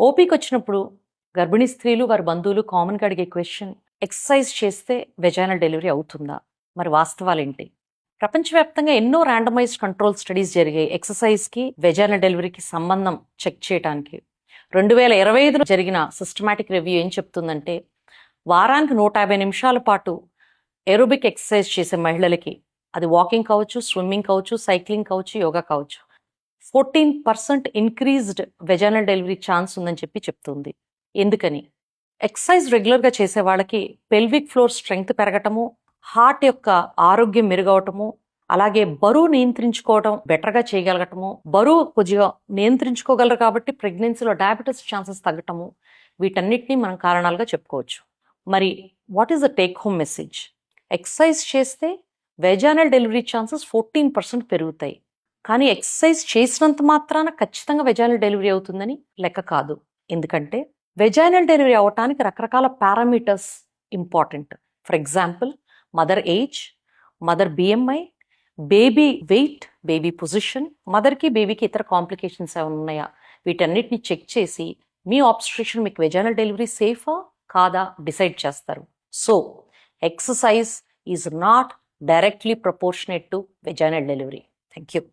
ఓపీకి వచ్చినప్పుడు గర్భిణీ స్త్రీలు వారి బంధువులు కామన్గా అడిగే క్వశ్చన్, ఎక్సర్సైజ్ చేస్తే వెజైనల్ డెలివరీ అవుతుందా? మరి వాస్తవాలేంటి? ప్రపంచవ్యాప్తంగా ఎన్నో ర్యాండమైజ్డ్ కంట్రోల్ స్టడీస్ జరిగాయి ఎక్సర్సైజ్కి వెజైనల్ డెలివరీకి సంబంధం చెక్ చేయడానికి. 2025లో జరిగిన సిస్టమాటిక్ రివ్యూ ఏం చెప్తుందంటే, వారానికి 150 నిమిషాల పాటు ఏరోబిక్ ఎక్సర్సైజ్ చేసే మహిళలకి, అది వాకింగ్ కావచ్చు, స్విమ్మింగ్ కావచ్చు, సైక్లింగ్ కావచ్చు, యోగా కావచ్చు, 14% ఇంక్రీజ్డ్ వెజైనల్ డెలివరీ ఛాన్స్ ఉందని చెప్తుంది. ఎందుకని? ఎక్సర్సైజ్ రెగ్యులర్గా చేసే వాళ్ళకి పెల్విక్ ఫ్లోర్ స్ట్రెంగ్త్ పెరగటము, హార్ట్ యొక్క ఆరోగ్యం మెరుగవటము, అలాగే బరువు నియంత్రించుకోవడం బెటర్గా చేయగలగటము, బరువు కొద్దిగా నియంత్రించుకోగలరు కాబట్టి ప్రెగ్నెన్సీలో డయాబెటీస్ ఛాన్సెస్ తగ్గటము, వీటన్నిటిని మనం కారణాలుగా చెప్పుకోవచ్చు. మరి what is the take home message? Exercise చేస్తే వెజైనల్ డెలివరీ ఛాన్సెస్ 14% పెరుగుతాయి. కానీ ఎక్సర్సైజ్ చేసినంత మాత్రాన ఖచ్చితంగా వెజైనల్ డెలివరీ అవుతుందని లెక్క కాదు. ఎందుకంటే వెజైనల్ డెలివరీ అవటానికి రకరకాల parameters important. For example, mother age, mother BMI, baby wait, baby position, మదర్కి బేబీకి ఇతర కాంప్లికేషన్స్ ఏమైనా ఉన్నాయా, వీటన్నిటిని చెక్ చేసి మీ ఆబ్స్ట్రిక్షన్ మీకు వెజైనల్ డెలివరీ సేఫా కాదా డిసైడ్ చేస్తారు. So exercise is not directly proportionate to vaginal delivery. Thank you.